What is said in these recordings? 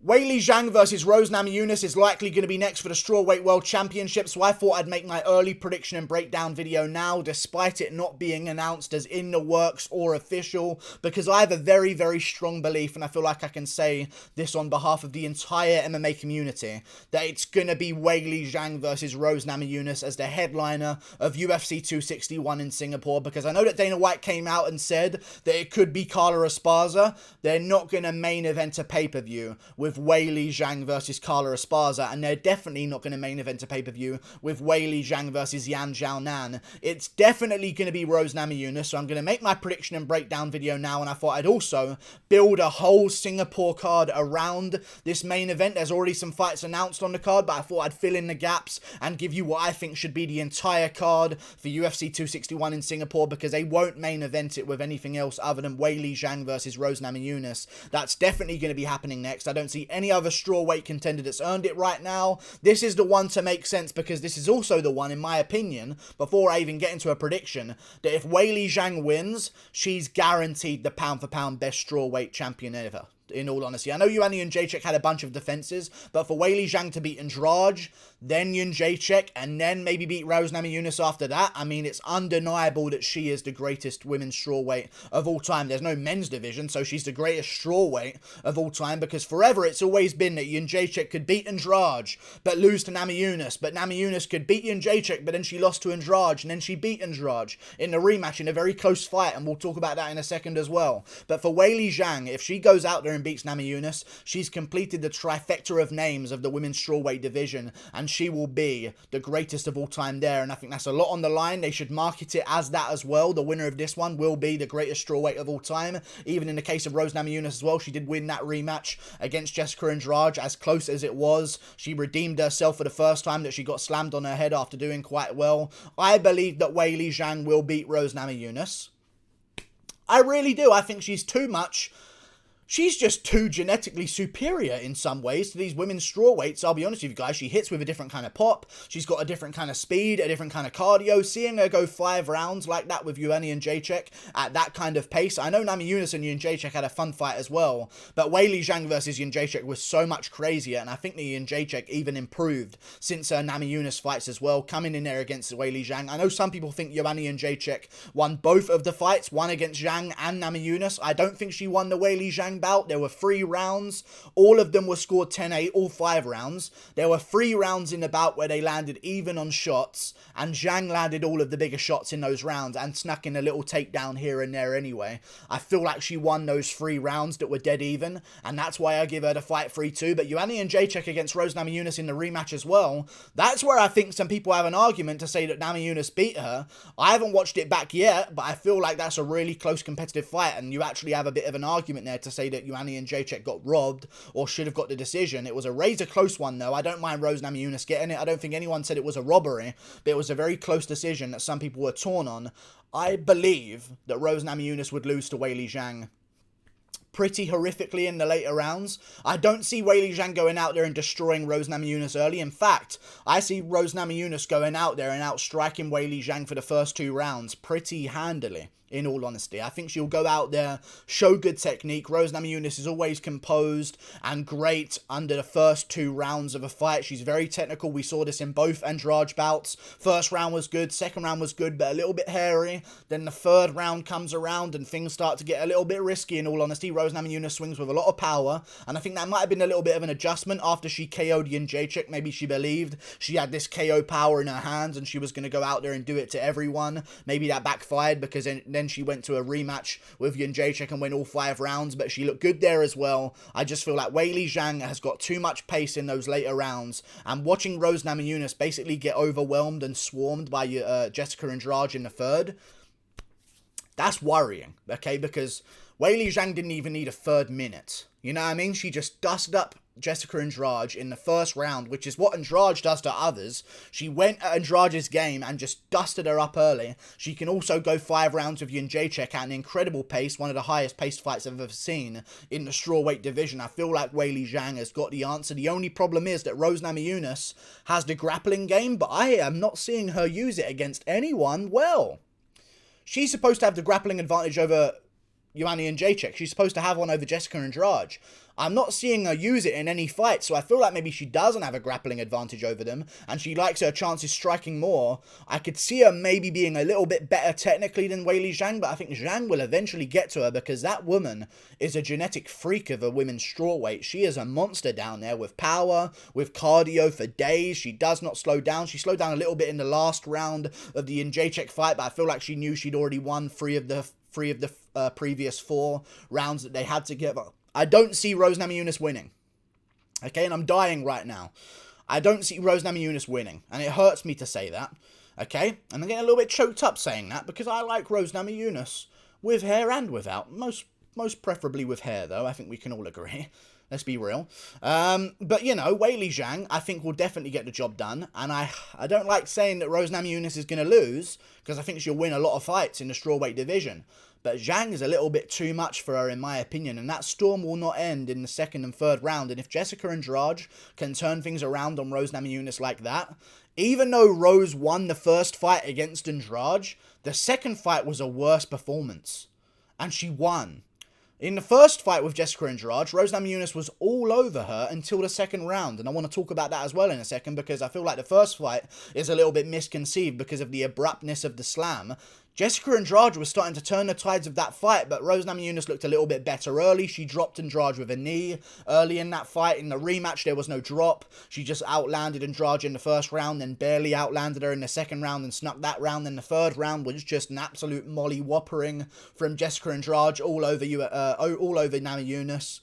Weili Zhang versus Rose Namajunas is likely going to be next for the Strawweight World Championship, so I thought I'd make my early prediction and breakdown video now, despite it not being announced as in the works or official, because I have a very, very strong belief, and I feel like I can say this on behalf of the entire MMA community, that it's going to be Weili Zhang versus Rose Namajunas as the headliner of UFC 261 in Singapore, because I know that Dana White came out and said that it could be Carla Esparza. They're not going to main event a pay-per-view with Weili Zhang versus Carla Esparza, and they're definitely not going to main event a pay-per-view with Weili Zhang versus Yan Xiaonan. It's definitely going to be Rose Namajunas, so I'm going to make my prediction and breakdown video now, and I thought I'd also build a whole Singapore card around this main event. There's already some fights announced on the card, but I thought I'd fill in the gaps and give you what I think should be the entire card for UFC 261 in Singapore, because they won't main event it with anything else other than Weili Zhang versus Rose Namajunas. That's definitely going to be happening next. I don't see any other strawweight contender that's earned it right now. This is the one to make sense, because this is also the one, in my opinion, before I even get into a prediction, that if Weili Zhang wins, she's guaranteed the pound for pound best strawweight champion ever. In all honesty, I know Joanna Jędrzejczyk had a bunch of defenses, but for Weili Zhang to beat Andrade, then Jędrzejczyk, and then maybe beat Rose Namajunas after that, I mean, it's undeniable that she is the greatest women's strawweight of all time. There's no men's division, so she's the greatest strawweight of all time, because forever it's always been that Jędrzejczyk could beat Andrade, but lose to Namajunas, but Namajunas could beat Jędrzejczyk, but then she lost to Andrade, and then she beat Andrade in the rematch in a very close fight, and we'll talk about that in a second as well. But for Weili Zhang, if she goes out there and beats Namajunas, she's completed the trifecta of names of the women's strawweight division, and she will be the greatest of all time there, and I think that's a lot on the line. They should market it as that as well. The winner of this one will be the greatest strawweight of all time. Even in the case of Rose Namajunas as well, she did win that rematch against Jessica Andrade, as close as it was. She redeemed herself for the first time that she got slammed on her head after doing quite well. I believe that Weili Zhang will beat Rose Namajunas. I really do. I think she's too much. She's just too genetically superior in some ways to these women's strawweights. I'll be honest with you guys, she hits with a different kind of pop. She's got a different kind of speed, a different kind of cardio. Seeing her go 5 rounds like that with Joanna Jędrzejczyk at that kind of pace. I know Namajunas and Jędrzejczyk had a fun fight as well, but Weili Zhang versus Jędrzejczyk was so much crazier, and I think the Jędrzejczyk even improved since her Namajunas fights as well, coming in there against Weili Zhang. I know some people think Joanna Jędrzejczyk won both of the fights, one against Zhang and Namajunas. I don't think she won the Weili Zhang bout. There were 3 rounds. All of them were scored 10-8, all 5 rounds. There were 3 rounds in the bout where they landed even on shots, and Zhang landed all of the bigger shots in those rounds and snuck in a little takedown here and there anyway. I feel like she won those 3 rounds that were dead even, and that's why I give her the fight 3-2. But Joanna Jędrzejczyk against Rose Namajunas in the rematch as well, that's where I think some people have an argument to say that Namajunas beat her. I haven't watched it back yet, but I feel like that's a really close competitive fight, and you actually have a bit of an argument there to say that Joanna Jędrzejczyk got robbed or should have got the decision. It was a razor close one though. I don't mind Rose Namajunas getting it. I don't think anyone said it was a robbery, but it was a very close decision that some people were torn on. I believe that Rose Namajunas would lose to Weili Zhang pretty horrifically in the later rounds. I don't see Weili Zhang going out there and destroying Rose Namajunas early. In fact, I see Rose Namajunas going out there and outstriking Weili Zhang for the first 2 rounds pretty handily. In all honesty, I think she'll go out there, show good technique. Rose Namajunas is always composed and great under the first 2 rounds of a fight. She's very technical. We saw this in both Andrade bouts. First round was good, second round was good, but a little bit hairy. Then the 3rd round comes around and things start to get a little bit risky. In all honesty, Rose Namajunas swings with a lot of power, and I think that might have been a little bit of an adjustment after she KO'd Jędrzejczyk. Maybe she believed she had this KO power in her hands and she was going to go out there and do it to everyone. Maybe that backfired, because then she went to a rematch with Jędrzejczyk and went all 5 rounds, but she looked good there as well. I just feel like Weili Zhang has got too much pace in those later rounds, and watching Rose Namajunas basically get overwhelmed and swarmed by Jessica Andrade in the 3rd, that's worrying, okay, because Weili Zhang didn't even need a 3rd minute. You know what I mean? She just dusted up Jessica Andrade in the 1st round, which is what Andrade does to others. She went at Andrade's game and just dusted her up early. She can also go 5 rounds with Jędrzejczyk at an incredible pace, one of the highest paced fights I've ever seen in the strawweight division. I feel like Weili Zhang has got the answer. The only problem is that Rose Namajunas has the grappling game, but I am not seeing her use it against anyone well. She's supposed to have the grappling advantage over Joanna Jędrzejczyk. She's supposed to have one over Jessica Andrade. I'm not seeing her use it in any fight, so I feel like maybe she doesn't have a grappling advantage over them, and she likes her chances striking more. I could see her maybe being a little bit better technically than Weili Zhang, but I think Zhang will eventually get to her because that woman is a genetic freak of a women's strawweight. She is a monster down there with power, with cardio for days. She does not slow down. She slowed down a little bit in the last round of the Jacek fight, but I feel like she knew she'd already won three of the previous 4 rounds that they had together. I don't see Rose Namajunas winning. Okay, and I'm dying right now. I don't see Rose Namajunas winning, and it hurts me to say that. Okay, and I'm getting a little bit choked up saying that because I like Rose Namajunas with hair and without. Most preferably with hair, though. I think we can all agree. Let's be real. But, you know, Weili Zhang, I think, will definitely get the job done. And I don't like saying that Rose Namajunas is going to lose, because I think she'll win a lot of fights in the strawweight division. But Zhang is a little bit too much for her, in my opinion. And that storm will not end in the 2nd and 3rd round. And if Jessica Andrade can turn things around on Rose Namajunas like that, even though Rose won the first fight against Andrade, the second fight was a worse performance. And she won. In the first fight with Jessica Andrade, Rose Namajunas was all over her until the 2nd round. And I want to talk about that as well in a second, because I feel like the first fight is a little bit misconceived because of the abruptness of the slam. Jessica Andrade was starting to turn the tides of that fight, but Rose Namajunas looked a little bit better early. She dropped Andrade with a knee early in that fight. In the rematch, there was no drop. She just outlanded Andrade in the first round, then barely outlanded her in the 2nd round and snuck that round. Then the 3rd round was just an absolute molly-whoppering from Jessica Andrade all over Namajunas.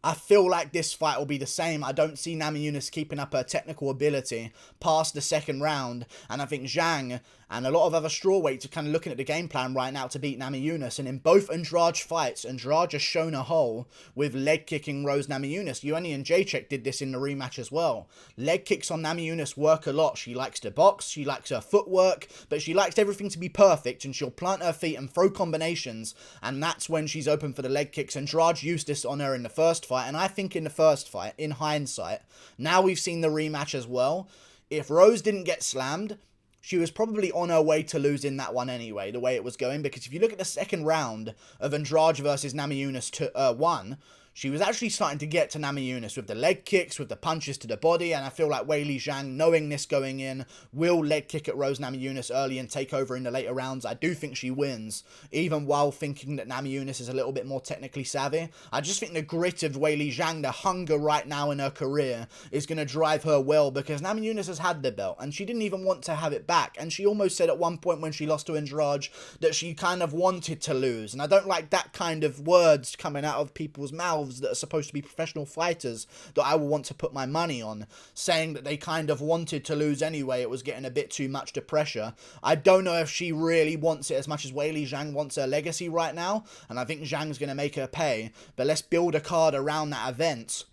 I feel like this fight will be the same. I don't see Namajunas keeping up her technical ability past the 2nd round. And I think Zhang and a lot of other strawweights are kind of looking at the game plan right now to beat Namajunas. And in both Andrade fights, Andrade has shown a hole with leg kicking Rose Namajunas. Ioanni and Jacek did this in the rematch as well. Leg kicks on Namajunas work a lot. She likes to box, she likes her footwork, but she likes everything to be perfect, and she'll plant her feet and throw combinations, and that's when she's open for the leg kicks. Andrade used this on her in the first fight, and I think in the first fight, in hindsight, now we've seen the rematch as well, if Rose didn't get slammed, she was probably on her way to losing that one anyway, the way it was going, because if you look at the 2nd round of Andrade versus Namajunas 1, she was actually starting to get to Namajunas with the leg kicks, with the punches to the body, and I feel like Weili Zhang, knowing this going in, will leg kick at Rose Namajunas early and take over in the later rounds. I do think she wins, even while thinking that Namajunas is a little bit more technically savvy. I just think the grit of Weili Zhang, the hunger right now in her career, is going to drive her well, because Namajunas has had the belt, and she didn't even want to have it back, and she almost said at one point when she lost to Andrade that she kind of wanted to lose, and I don't like that kind of words coming out of people's mouths that are supposed to be professional fighters that I will want to put my money on, saying that they kind of wanted to lose anyway. It was getting a bit too much to pressure. I don't know if she really wants it as much as Weili Zhang wants her legacy right now, and I think Zhang's going to make her pay, but let's build a card around that event.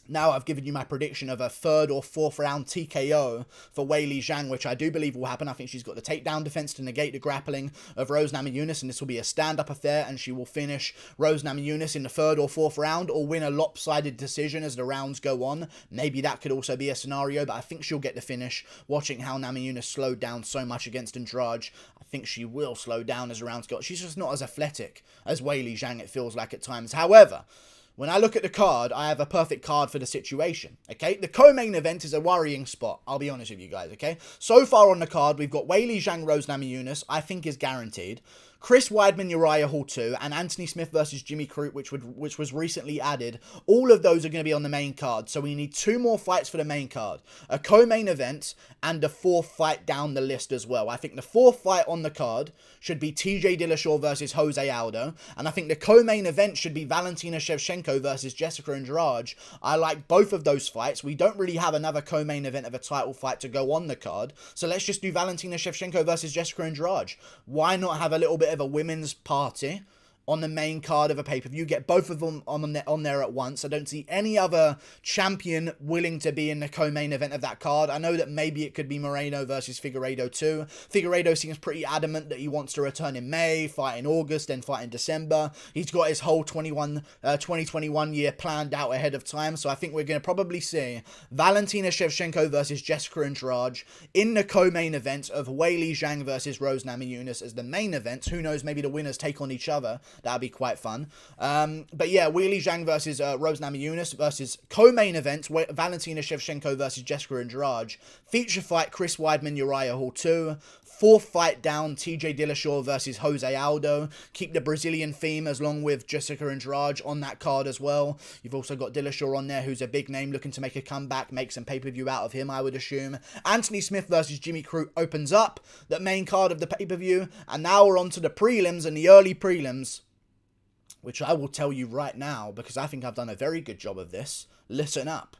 Now I've given you my prediction of a 3rd or 4th round TKO for Weili Zhang, which I do believe will happen. I think she's got the takedown defense to negate the grappling of Rose Namajunas, and this will be a stand-up affair, and she will finish Rose Namajunas in the 3rd or 4th round, or win a lopsided decision as the rounds go on. Maybe that could also be a scenario, but I think she'll get the finish. Watching how Namajunas slowed down so much against Andrade, I think she will slow down as the rounds go. She's just not as athletic as Weili Zhang, it feels like at times. However, when I look at the card, I have a perfect card for the situation, okay? The co-main event is a worrying spot, I'll be honest with you guys, okay? So far on the card, we've got Weili Zhang, Rose Namajunas, I think is guaranteed. Chris Weidman, Uriah Hall 2, and Anthony Smith versus Jimmy Crute, which was recently added. All of those are going to be on the main card, so we need 2 more fights for the main card. A co-main event and a 4th fight down the list as well. I think the 4th fight on the card should be TJ Dillashaw versus Jose Aldo, and I think the co-main event should be Valentina Shevchenko versus Jessica Andrade. I like both of those fights. We don't really have another co-main event of a title fight to go on the card, so let's just do Valentina Shevchenko versus Jessica Andrade. Why not have a little bit of a women's party on the main card of a pay-per-view? Get both of them on there at once. I don't see any other champion willing to be in the co-main event of that card. I know that maybe it could be Moreno versus Figueiredo too. Figueiredo seems pretty adamant that he wants to return in May, fight in August, then fight in December. He's got his whole 2021 year planned out ahead of time, so I think we're going to probably see Valentina Shevchenko versus Jessica Andrade in the co-main event of Weili Zhang versus Rose Namajunas as the main event. Who knows, maybe the winners take on each other That'd be quite fun. But yeah, Weili Zhang versus Rose Namajunas versus co-main event, Valentina Shevchenko versus Jessica Andrade. Feature fight, Chris Weidman, Uriah Hall 2. Fourth fight down, TJ Dillashaw versus Jose Aldo. Keep the Brazilian theme along with Jessica Andrade on that card as well. You've also got Dillashaw on there, who's a big name looking to make a comeback, make some pay-per-view out of him, I would assume. Anthony Smith versus Jimmy Crute opens up the main card of the pay-per-view. And now we're on to the prelims and the early prelims, which I will tell you right now, because I think I've done a very good job of this. Listen up.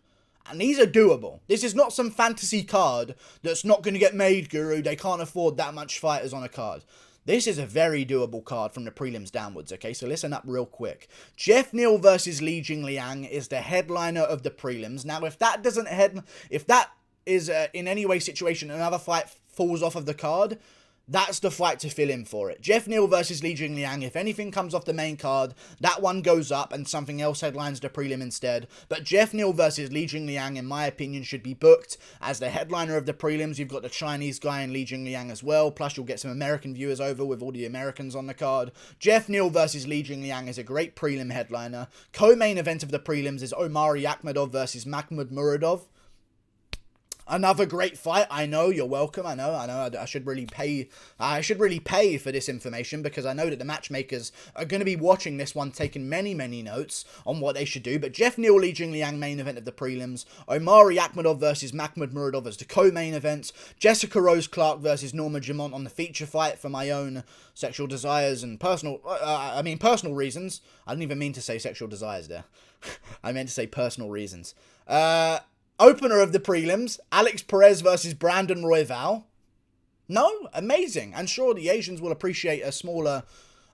And these are doable. This is not some fantasy card that's not going to get made, Guru. They can't afford that much fighters on a card. This is a very doable card from the prelims downwards, okay? So listen up real quick. Jeff Neal versus Li Jingliang is the headliner of the prelims. Now, if that is in any way situation, another fight falls off of the card, that's the fight to fill in for it. Jeff Neal versus Li Jingliang. If anything comes off the main card, that one goes up and something else headlines the prelim instead. But Jeff Neal versus Li Jingliang, in my opinion, should be booked as the headliner of the prelims. You've got the Chinese guy in Li Jingliang as well. Plus, you'll get some American viewers over with all the Americans on the card. Jeff Neal versus Li Jingliang is a great prelim headliner. Co-main event of the prelims is Omari Akhmedov versus Makhmud Muradov. Another great fight. I know, you're welcome. I know. I should really pay for this information, because I know that the matchmakers are going to be watching this one, taking many, many notes on what they should do. But Jeff Neal, Li Jingliang, main event of the prelims. Omari Akhmedov versus Makhmud Muradov as the co-main event. Jessica Rose Clark versus Norma Jamont on the feature fight for my own sexual desires and personal reasons. I didn't even mean to say sexual desires there. I meant to say personal reasons. Opener of the prelims, Alex Perez versus Brandon Royval. No? Amazing. And sure, the Asians will appreciate a smaller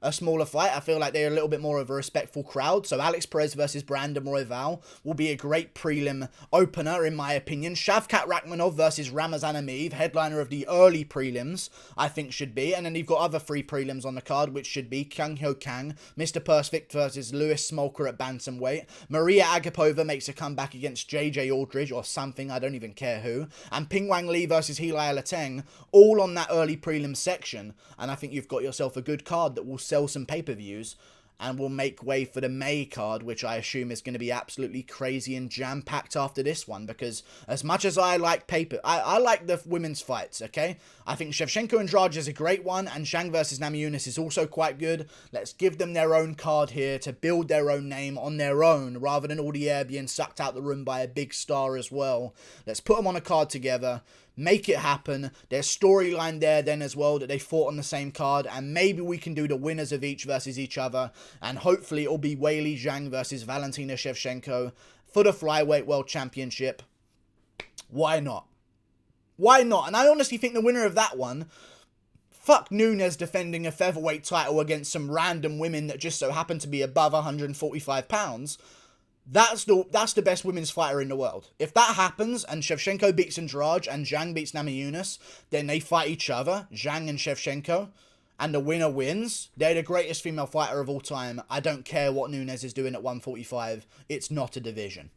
fight. I feel like they're a little bit more of a respectful crowd. So Alex Perez versus Brandon Royval will be a great prelim opener, in my opinion. Shavkat Rakhmonov versus Ramazan Emeev, headliner of the early prelims, I think should be. And then you've got other 3 prelims on the card, which should be Kang Ho Kang, Mr. Persvic versus Lewis Smolker at bantamweight. Maria Agapova makes a comeback against JJ Aldridge or something, I don't even care who. And Ping Wang Lee versus Hilai Lateng, all on that early prelim section. And I think you've got yourself a good card that will sell some pay-per-views and will make way for the May card, which I assume is going to be absolutely crazy and jam-packed after this one, because as much as I like I like the women's fights, okay? I think Shevchenko Andrade is a great one, and Zhang versus Namajunas is also quite good. Let's give them their own card here to build their own name on their own, rather than all the air being sucked out the room by a big star as well. Let's put them on a card together. Make it happen. There's storyline there then as well, that they fought on the same card, and maybe we can do the winners of each versus each other, and hopefully it'll be Weili Zhang versus Valentina Shevchenko for the Flyweight World Championship. Why not? Why not? And I honestly think the winner of that one, fuck Nunes defending a featherweight title against some random women that just so happen to be above 145 pounds, that's the best women's fighter in the world. If that happens and Shevchenko beats Andrade and Zhang beats Namajunas, then they fight each other, Zhang and Shevchenko, and the winner wins. They're the greatest female fighter of all time. I don't care what Nunes is doing at 145. It's not a division.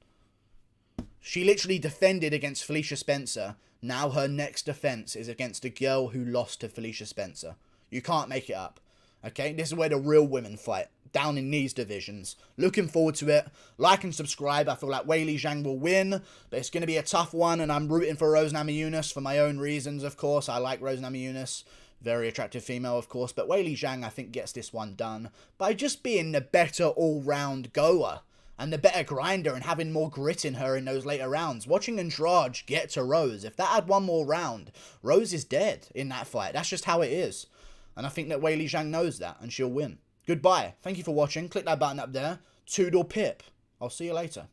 She literally defended against Felicia Spencer. Now her next defense is against a girl who lost to Felicia Spencer. You can't make it up. Okay, this is where the real women fight, down in these divisions. Looking forward to it. Like and subscribe. I feel like Weili Zhang will win, but it's going to be a tough one, and I'm rooting for Rose Namajunas for my own reasons, of course. I like Rose Namajunas. Very attractive female, of course, but Weili Zhang, I think, gets this one done by just being the better all-round goer and the better grinder and having more grit in her in those later rounds. Watching Andrade get to Rose, if that had one more round, Rose is dead in that fight. That's just how it is. And I think that Weili Zhang knows that, and she'll win. Goodbye. Thank you for watching. Click that button up there. Toodle pip. I'll see you later.